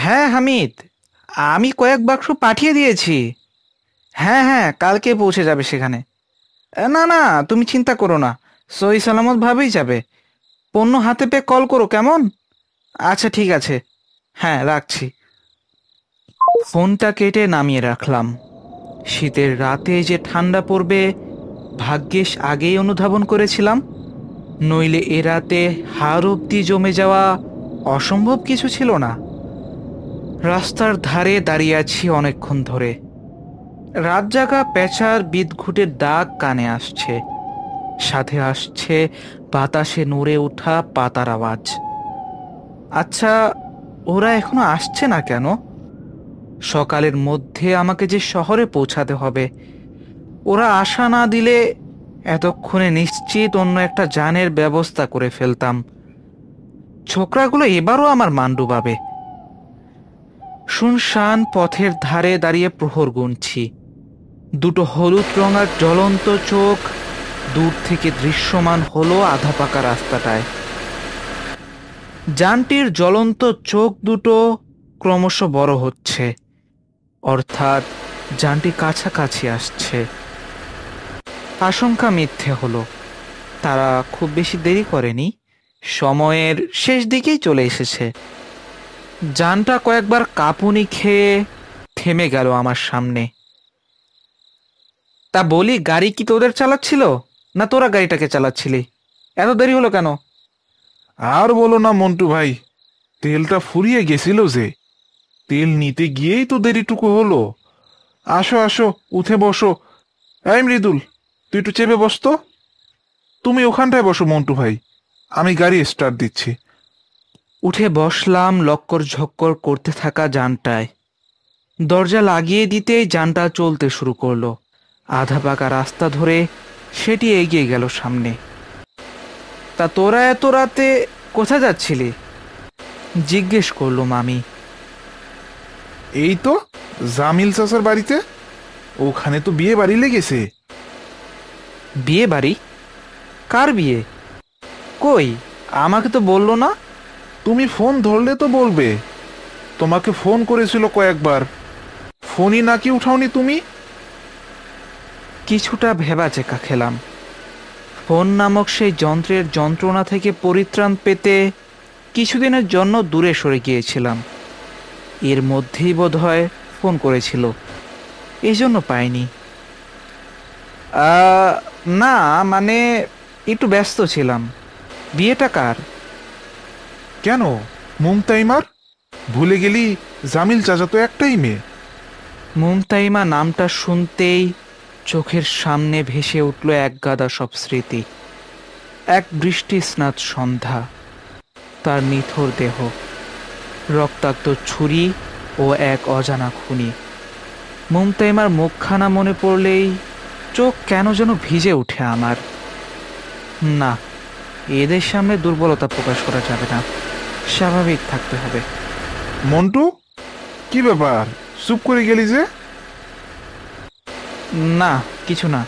হ্যাঁ হামিদ, আমি কয়েক বাক্স পাঠিয়ে দিয়েছি। হ্যাঁ হ্যাঁ, কালকে পৌঁছে যাবে সেখানে। না না, তুমি চিন্তা করো না, সহি সালামত ভাবেই যাবে। পণ্য হাতে পেয়ে কল করো, কেমন? আচ্ছা ঠিক আছে, হ্যাঁ রাখছি। ফোনটা কেটে নামিয়ে রাখলাম। শীতের রাতে যে ঠান্ডা পড়বে ভাগ্যিস আগেই অনুধাবন করেছিলাম, নইলে এ রাতে হাড় অব্দি জমে যাওয়া অসম্ভব কিছু ছিল না। রাস্তার ধারে দাঁড়িয়ে আছি অনেকক্ষণ ধরে। রাত জাগা পেঁচার বিদঘুটের ডাক কানে আসছে, সাথে আসছে বাতাসে নড়ে ওঠা পাতার আওয়াজ। আচ্ছা, ওরা এখনো আসছে না কেন? সকালের মধ্যে আমাকে যে শহরে পৌঁছাতে হবে, ওরা আশা না দিলে এতক্ষণে নিশ্চিত অন্য একটা যানের ব্যবস্থা করে ফেলতাম। ছোকরাগুলো এবারও আমার মান ডুবাবে। শুনশান পথের ধারে দাঁড়িয়ে প্রহর গুনছি। দুটো হলুদ রঙার জ্বলন্ত চোখ দূর থেকে দৃশ্যমান হলো আধা পাকা রাস্তাটায়। যানটির জ্বলন্ত চোখ দুটো ক্রমশ বড় হচ্ছে, অর্থাৎ যানটি কাছাকাছি আসছে। আশঙ্কা মিথ্যে হলো, তারা খুব বেশি দেরি করেনি, সময়ের শেষ দিকেই চলে এসেছে। যানটা কয়েকবার কাঁপুনি খেয়ে থেমে গেল আমার সামনে। তা বলি, গাড়ি কি তোদের চালাচ্ছিল, না তোরা গাড়িটাকে চালাচ্ছিলি? এত দেরি হলো কেন? আর বলো না মন্টু ভাই, তেলটা ফুরিয়ে গেছিল যে, তেল নিতে গিয়েই তো দেরিটুকু হলো। আসো আসো, উঠে বসো। এই মৃদুল, তুই একটু চেপে বস তো। তুমি ওখানটায় বসো মন্টু ভাই, আমি গাড়ি স্টার্ট দিচ্ছি। উঠে বসলাম লক্কর ঝক্কর করতে থাকা যানটায়। দরজা লাগিয়ে দিতেই যানটা চলতে শুরু করলো। আধা পাকা রাস্তা ধরে সেটি এগিয়ে গেল সামনে। তা তোরা এত রাতে কোথায় যাচ্ছিলি? জিজ্ঞেস করলো মামি। এই তো জামিল চাচার বাড়িতে, ওখানে তো বিয়ে বাড়ি লেগেছে। বিয়ে বাড়ি? কার বিয়ে? কই, আমাকে তো বললো না। তুমি ফোন ধরলে তো বলবে, তোমাকে ফোন করেছিল কয়েকবার, ফোনই নাকি উঠাওনি তুমি। কিছুটা ভেবাচেকা খেলাম। ফোন নামক সেই যন্ত্রের যন্ত্রণা থেকে পরিত্রাণ পেতে কিছুদিনের জন্য দূরে সরে গিয়েছিলাম। এর মধ্যেই বোধহয় ফোন করেছিল, এই জন্য পাইনি। না মানে, একটু ব্যস্ত ছিলাম। বিয়েটা কার? কেন, মুমতাইমার? ভুলে গেলি জামিল চাচা তো একটাই মেয়ে। মুমতাইমা নামটা শুনতেই চোখের সামনে ভেসে উঠল একগাদা সব স্মৃতি। এক বৃষ্টি স্নাত সন্ধ্যা, তার নিথর দেহ, রক্তাক্ত ছুরি ও এক অজানা খুনি। মুমতাইমার মুখখানা মনে পড়লেই চোখ কেন যেন ভিজে উঠে আমার। না, এদের সামনে দুর্বলতা প্রকাশ করা যাবে না, স্বাভাবিক থাকতে হবে। মন্টু, কি ব্যাপার, চুপ করে গেলি যে? না, কিছু না।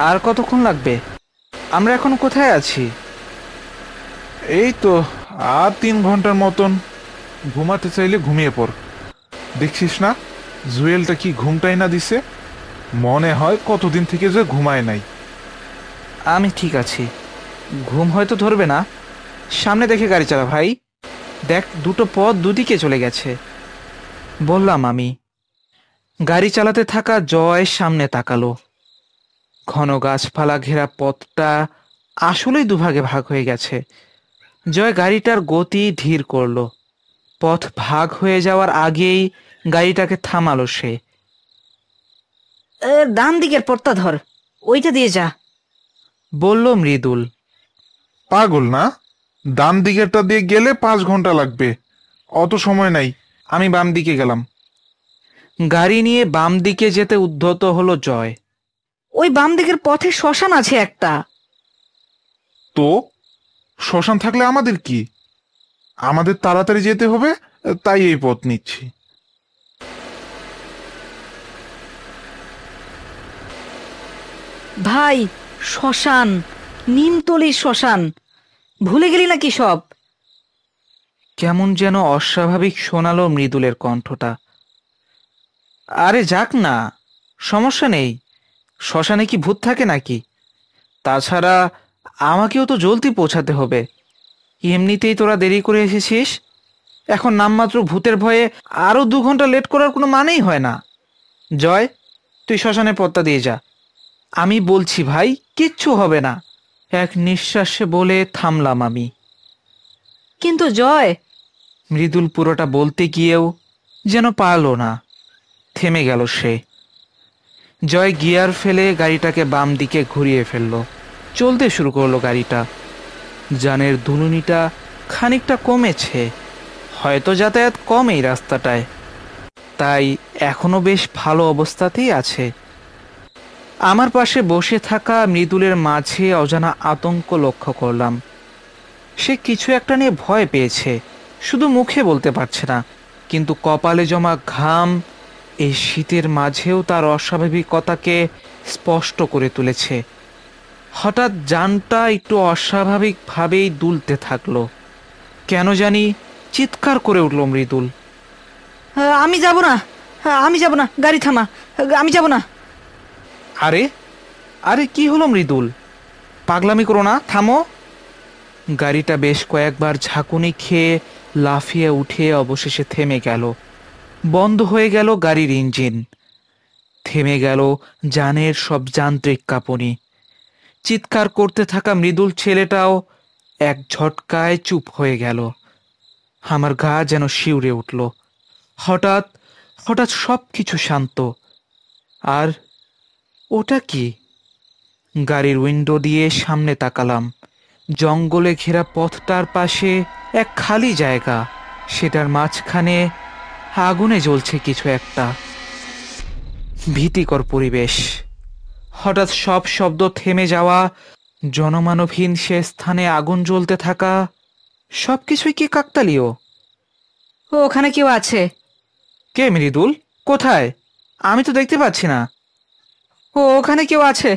আর কতক্ষণ লাগবে? আমরা এখন কোথায় আছি? এই তো আর 3 ঘন্টার মতন। ঘুমাতে চাইলে ঘুমিয়ে পড়। দেখছিস না জুয়েলটা কি ঘুমটাই না দিছে, মনে হয় কতদিন থেকে যে ঘুমায় নাই। আমি ঠিক আছি, ঘুম হয়তো ধরবে না। সামনে দেখে গাড়ি চালা ভাই, দেখ দুটো পথ দুদিকে চলে গেছে। বললাম আমি। গাড়ি চালাতে থাকা জয় সামনে তাকালো। ঘন গাছপালা ঘেরা পথটা আসলেই দুভাগে ভাগ হয়ে গেছে। জয় গাড়িটার গতি ধীর করলো। পথ ভাগ হয়ে যাওয়ার আগেই গাড়িটাকে থামালো সে। ডান দিকের পথটা ধর, ওইটা দিয়ে যা। বলল মৃদুল। পাগল না, ডান দিকেরটা দিয়ে গেলে 5 ঘন্টা লাগবে, অত সময় নাই। আমি বাম দিকে গেলাম। গাড়ি নিয়ে বাম দিকে যেতে উদ্ধত হলো জয়। ওই বাম দিকের পথে শ্মশান আছে একটা। তো শ্মশান থাকলে আমাদের কি, আমাদের তাড়াতাড়ি যেতে হবে, তাই এই পথ নিচ্ছি। ভাই, শ্মশান, নিমতলির শ্মশান, ভুলে গেলি নাকি সব? কেমন যেন অস্বাভাবিক শোনালো মৃদুলের কণ্ঠটা। আরে যাক না, সমস্যা নেই। শ্মশানে কি ভূত থাকে নাকি? তাছাড়া আমাকেও তো জলদি পৌঁছাতে হবে। এমনিতেই তোরা দেরি করে এসেছিস, এখন নামমাত্র ভূতের ভয়ে আরো 2 ঘন্টা লেট করার কোনো মানেই হয় না। জয়, তুই শ্মশানে পত্তা দিয়ে যা। আমি বলছি ভাই, কিচ্ছু হবে না। এক নিঃশ্বাসে বলে থামলাম আমি। কিন্তু জয়, মৃদুল পুরোটা বলতে গিয়েও যেন পারল না, থেমে গেল সে। জয় গিয়ার ফেলে গাড়িটাকে বাম দিকে ঘুরিয়ে ফেলল। চলতে শুরু করলো গাড়িটা। যানের দুলুনিটা খানিকটা কমেছে, হয়তো যাতায়াত কম এই রাস্তাটায়, তাই এখনো বেশ ভালো অবস্থাতেই আছে। আমার পাশে বসে থাকা মৃদুলের মাঝে অজানা আতঙ্ক লক্ষ্য করলাম। সে কিছু একটা নিয়ে ভয় পেয়েছে, শুধু মুখে বলতে পারছে না, কিন্তু কপালে জমা ঘাম এই শীতের মাঝেও তার অস্বাভাবিকতাকে স্পষ্ট করে তুলেছে। হঠাৎ যানটা একটু অস্বাভাবিকভাবেই দুলতে থাকলো। কেন জানি চিৎকার করে উঠল মৃদুল। আমি যাব না, আমি যাব না, গাড়ি থামা, আমি যাব না। আরে আরে কি হলো মৃদুল? পাগলামি করো না, থামো। গাড়িটা বেশ কয়েকবার ঝাঁকুনি খেয়ে লাফিয়ে উঠে অবশেষে থেমে গেল। বন্ধ হয়ে গেল গাড়ির ইঞ্জিন, থেমে গেল যানের সব যান্ত্রিক কাঁপুনি। চিৎকার করতে থাকা মৃদুল ছেলেটাও এক ঝটকায় চুপ হয়ে গেল। আমার গা যেন শিউরে উঠল। হঠাৎ হঠাৎ সব কিছু শান্ত। আর ওটা কি? গাড়ির উইন্ডো দিয়ে সামনে তাকালাম। জঙ্গলে ঘেরা পথটার পাশে এক খালি জায়গা, সেটার মাঝখানে আগুনে জ্বলছে কিছু একটা। ভীতিকর পরিবেশ। হঠাৎ সব শব্দ থেমে যাওয়া, জনমানবহীন সে স্থানে আগুন জ্বলতে থাকা, সবকিছুই কি কাকতালীয়? ও, ওখানে কেউ আছে। কে মৃদুল? কোথায়? আমি তো দেখতে পাচ্ছি না। ও, ওখানে কেউ আছে,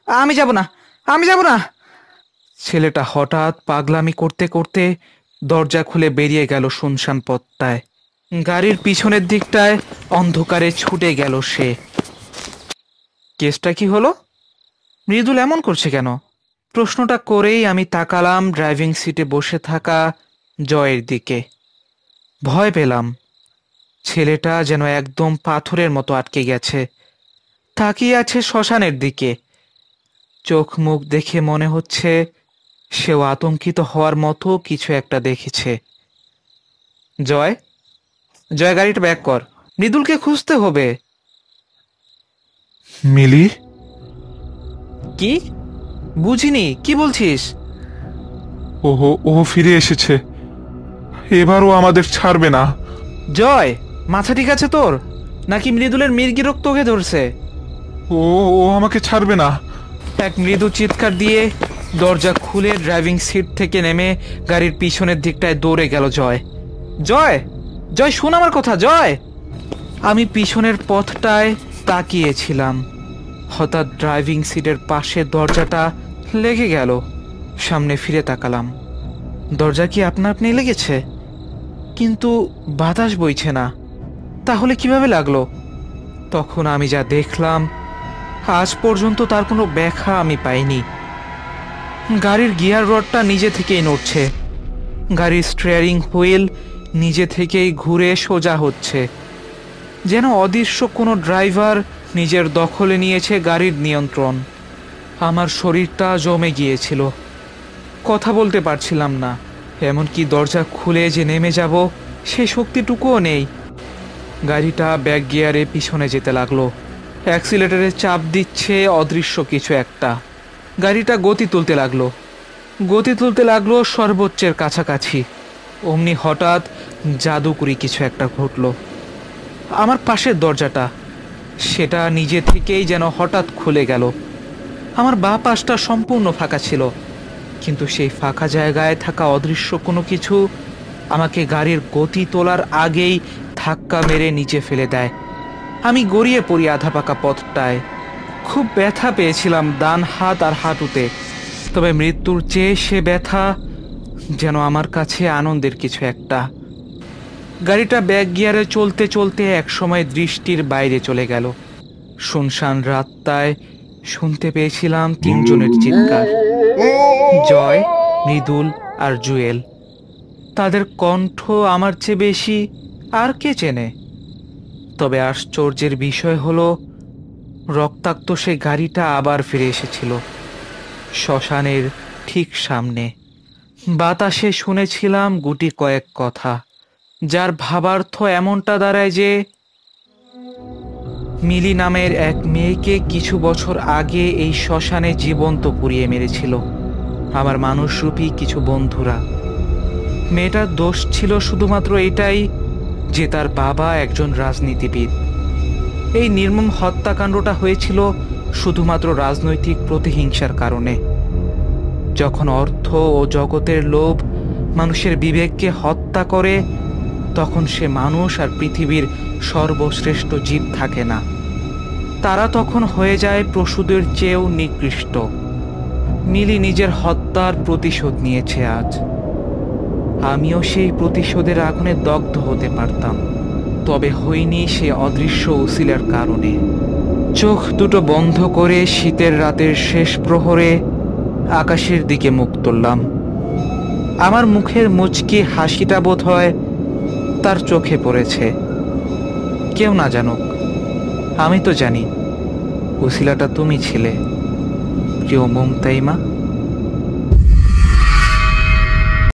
আমি যাব না, আমি যাব না। ছেলেটা হঠাৎ পাগলামি করতে করতে দরজা খুলে বেরিয়ে গেল শুনশান পথটায়। গাড়ির পিছনের দিকটায় অন্ধকারে ছুটে গেল সে। কেসটা কি হলো? মৃদুল এমন করছে কেন? প্রশ্নটা করেই আমি তাকালাম ড্রাইভিং সিটে বসে থাকা জয়ের দিকে। ভয় পেলাম। ছেলেটা যেন একদম পাথরের মতো আটকে গেছে, তাকিয়ে আছে শ্মশানের দিকে। চোখ মুখ দেখে মনে হচ্ছে সেও আতঙ্কিত হওয়ার মতো কিছু একটা দেখেছে। জয়, জয়, গাড়িটা ব্যাক কর, মৃদুলকে খুঁজতে হবে। মিলি, কি? বুঝিনি, কি বলছিস? ওহো, ও ফিরে এসেছে। এবারও আমাদের ছাড়বে না। জয়, মাথা ঠিক আছে তোর? নাকি মৃদুলের মির্গি রোগ তোকে ধরছে? ও ও আমাকে ছাড়বে না। এক মৃদু চিৎকার দিয়ে দরজা খুলে ড্রাইভিং সিট থেকে নেমে গাড়ির পিছনের দিকটায় দৌড়ে গেল জয়। জয়, জয়, শোন আমার কথা, জয়। আমি পিছনের পথটায় তাকিয়েছিলাম। হঠাৎ ড্রাইভিং সিটের পাশে দরজাটা লেগে গেল। সামনে ফিরে তাকালাম। দরজা কি আপনা আপনি লেগেছে? কিন্তু বাতাস বইছে না, তাহলে কিভাবে লাগলো? তখন আমি যা দেখলাম, আজ পর্যন্ত তার কোনো ব্যাখ্যা আমি পাইনি। গাড়ির গিয়ার রডটা নিজে থেকেই নড়ছে, গাড়ির স্টিয়ারিং হুইল নিজে থেকেই ঘুরে সোজা হচ্ছে, যেন অদৃশ্য কোনো ড্রাইভার নিজের দখলে নিয়েছে গাড়ির নিয়ন্ত্রণ। আমার শরীরটা জমে গিয়েছিল, কথা বলতে পারছিলাম না, এমনকি দরজা খুলে যে নেমে যাব সে শক্তিটুকুও নেই। গাড়িটা ব্যাক গিয়ারে পিছনে যেতে লাগলো। অ্যাক্সিলেটরে চাপ দিচ্ছে অদৃশ্য কিছু একটা। গাড়িটা গতি তুলতে লাগলো সর্বোচ্চের কাছাকাছি। অমনি হঠাৎ জাদুকরি কিছু একটা ঘটলো। আমার পাশের দরজাটা, সেটা নিজে থেকেই যেন হঠাৎ খুলে গেল। আমার বাঁ পাশটা সম্পূর্ণ ফাঁকা ছিল, কিন্তু সেই ফাঁকা জায়গায় থাকা অদৃশ্য কোনো কিছু আমাকে গাড়ির গতি তোলার আগেই ধাক্কা মেরে নিচে ফেলে দেয়। আমি গড়িয়ে পড়ি আধা পাকা পথটায়। খুব ব্যথা পেয়েছিলাম ডান হাত আর হাঁটুতে, তবে মৃত্যুর চেয়ে সে ব্যথা যেন আমার কাছে আনন্দের কিছু একটা। গাড়িটা ব্যাক গিয়ারে চলতে চলতে একসময় দৃষ্টির বাইরে চলে গেল। শুনশান রাস্তায় শুনতে পেয়েছিলাম তিনজনের চিৎকার, জয়, মৃদুল আর জুয়েল। তাদের কণ্ঠ আমার চেয়ে বেশি আর কে চেনে? তবে আশ্চর্যের বিষয় হলো, রক্তাক্ত সে গাড়িটা আবার ফিরে এসেছিল শ্মশানের ঠিক সামনে। বাতাসে শুনেছিলাম গুটি কয়েক কথা, যার ভাবার্থ এমনটা দাঁড়ায় যে মিলি নামের এক মেয়েকে কিছু বছর আগে এই শ্মশানে জীবন্ত পুড়িয়ে মেরেছিল আমার মানুষরূপী কিছু বন্ধুরা। মেয়েটার দোষ ছিল শুধুমাত্র এটাই যে তার বাবা একজন রাজনীতিবিদ। এই নির্মম হত্যাকাণ্ডটা হয়েছিল শুধুমাত্র রাজনৈতিক প্রতিহিংসার কারণে। যখন অর্থ ও জগতের লোভ মানুষের বিবেককে হত্যা করে, তখন সে মানুষ আর পৃথিবীর সর্বশ্রেষ্ঠ জীব থাকে না। তারা তখন হয়ে যায় পশুদের চেয়েও নিকৃষ্ট। মিলি নিজের হত্যার প্রতিশোধ নিয়েছে আজ। আমিও সেই প্রতিশোধের আগুনে দগ্ধ হতে পারতাম, তবে হইনি সে অদৃশ্য উসিলার কারণে। চোখ দুটো বন্ধ করে শীতের রাতের শেষ প্রহরে আকাশের দিকে মুখ তুললাম। আমার মুখের মুচকি হাসিটা বোধ হয় তার চোখে পড়েছে। কেউ না জানুক, আমি তো জানি উসিলাটা তুমি ছিলে, প্রিয় মুমতাইমা।